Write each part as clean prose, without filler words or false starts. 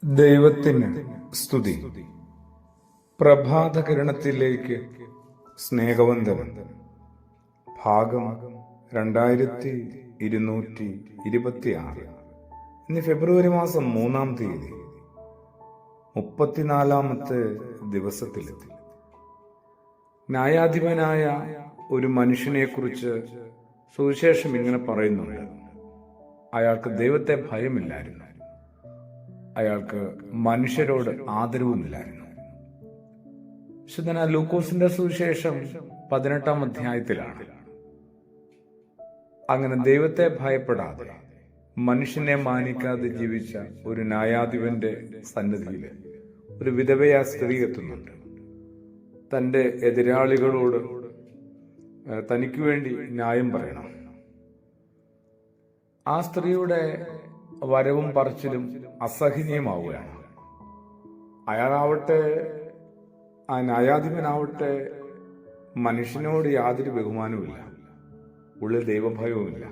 ദൈവത്തിന് സ്തുതി. പ്രഭാതകിരണത്തിലേക്ക് സ്നേഹവന്ദനം. ഭാഗം 2226. ഇന്ന് ഫെബ്രുവരി മാസം 3-ാം തീയതി, 34-ാമത്തെ ദിവസത്തിലെത്തി. ന്യായാധിപനായ ഒരു മനുഷ്യനെ കുറിച്ച് സുവിശേഷം ഇങ്ങനെ പറയുന്നുണ്ട്. അയാൾക്ക് ദൈവത്തെ ഭയമില്ലായിരുന്നു. അയാൾക്ക് മനുഷ്യരോട് ആദരവുമില്ലായിരുന്നു. വിശുദ്ധനായ ലൂക്കോസിന്റെ സുവിശേഷം 18-ാം അധ്യായത്തിലാണ്. അങ്ങനെ ദൈവത്തെ ഭയപ്പെടാതെ മനുഷ്യനെ മാനിക്കാതെ ജീവിച്ച ഒരു ന്യായാധിപന്റെ സന്നിധിയിൽ ഒരു വിധവയായ സ്ത്രീ എത്തുന്നുണ്ട്. തന്റെ എതിരാളികളോട് തനിക്ക് വേണ്ടി ന്യായം പറയണം. ആ സ്ത്രീയുടെ വരവും പറച്ചിലും അസഹനീയമാവുകയാണ്. അയാളാവട്ടെ, ആ ന്യായാധിപനാവട്ടെ, മനുഷ്യനോട് യാതൊരു ബഹുമാനവുമില്ല, ഉള്ളിൽ ദൈവഭയവുമില്ല.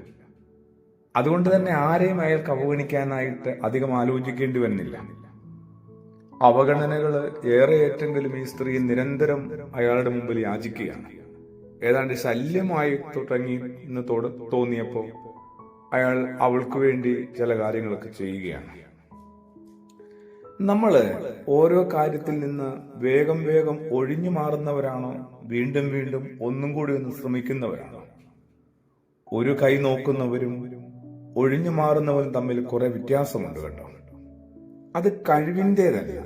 അതുകൊണ്ട് തന്നെ ആരെയും അയാൾക്ക് അവഗണിക്കാനായിട്ട് അധികം ആലോചിക്കേണ്ടി വരുന്നില്ല. അവഗണനകൾ ഏറെ ഏറ്റെങ്കിലും ഈ സ്ത്രീ നിരന്തരം അയാളുടെ മുമ്പിൽ യാചിക്കുകയാണ്. ഏതാണ്ട് ശല്യമായി തുടങ്ങി എന്ന് തോന്നിയപ്പോൾ അയാൾ അവൾക്ക് വേണ്ടി ചില കാര്യങ്ങളൊക്കെ ചെയ്യുകയാണ്. നമ്മള് ഓരോ കാര്യത്തിൽ നിന്ന് വേഗം വേഗം ഒഴിഞ്ഞു മാറുന്നവരാണോ, വീണ്ടും വീണ്ടും ഒന്നും കൂടി ഒന്ന് ശ്രമിക്കുന്നവരാണോ? ഒരു കൈ നോക്കുന്നവരും ഒഴിഞ്ഞു മാറുന്നവരും തമ്മിൽ കുറെ വ്യത്യാസമുണ്ട് കേട്ടോ. അത് കഴിവിൻ്റെതല്ല,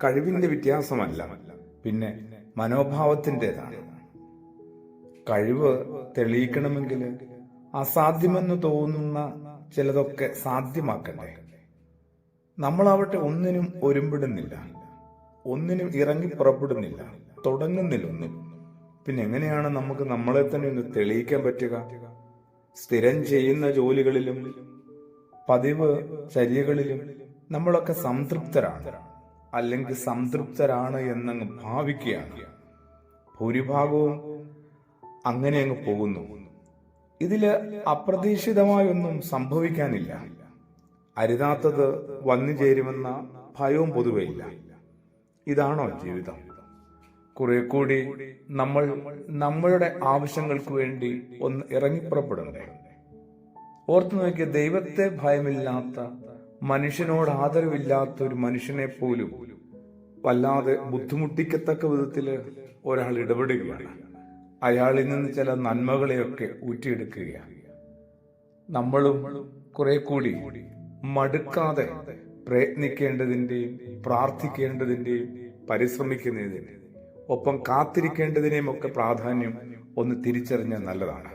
കഴിവിന്റെ വ്യത്യാസമല്ല, പിന്നെ മനോഭാവത്തിൻ്റെതാണ്. കഴിവ് തെളിയിക്കണമെങ്കിൽ അസാധ്യമെന്ന് തോന്നുന്ന ചിലതൊക്കെ സാധ്യമാക്കണ്ടേ. നമ്മളാവട്ടെ ഒന്നിനും ഒരുമ്പിടുന്നില്ല, ഒന്നിനും ഇറങ്ങി പുറപ്പെടുന്നില്ല, തുടങ്ങുന്നില്ല ഒന്നും. പിന്നെ എങ്ങനെയാണ് നമുക്ക് നമ്മളെ തന്നെ ഒന്ന് തെളിയിക്കാൻ പറ്റുക? സ്ഥിരം ചെയ്യുന്ന ജോലികളിലും പതിവ് ചര്യകളിലും നമ്മളൊക്കെ സംതൃപ്തരാണ്, അല്ലെങ്കിൽ സംതൃപ്തരാണ് എന്നങ്ങ് ഭാവിക്കുകയാണ്. ഭൂരിഭാഗവും അങ്ങനെ അങ്ങ് പോകുന്നു. ഇതില് അപ്രതീക്ഷിതമായൊന്നും സംഭവിക്കാനില്ല. അരുതാത്തത് വന്നു ചേരുമെന്ന ഭയവും പൊതുവെയില്ല. ഇതാണോ ജീവിതം? കുറെ കൂടി നമ്മൾ നമ്മളുടെ ആവശ്യങ്ങൾക്ക് വേണ്ടി ഒന്ന് ഇറങ്ങിപ്പുറപ്പെടണ്ടേ? ഓർത്തു നോക്കിയ, ദൈവത്തെ ഭയമില്ലാത്ത, മനുഷ്യനോട് ആദരവില്ലാത്ത ഒരു മനുഷ്യനെ പോലും വല്ലാതെ ബുദ്ധിമുട്ടിക്കത്തക്ക വിധത്തില് ഒരാൾ ഇടപെടുകയാണ്. അയാളിൽ നിന്ന് ചില നന്മകളെയൊക്കെ ഊറ്റിയെടുക്കുകയാണ്. നമ്മളും കുറെ കൂടി മടുക്കാതെ പ്രയത്നിക്കേണ്ടതിന്റെയും പ്രാർത്ഥിക്കേണ്ടതിന്റെയും പരിശ്രമിക്കുന്നതിന്റെയും ഒപ്പം കാത്തിരിക്കേണ്ടതിനെയും ഒക്കെ പ്രാധാന്യം ഒന്ന് തിരിച്ചറിഞ്ഞാൽ നല്ലതാണ്.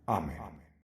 ആമേൻ.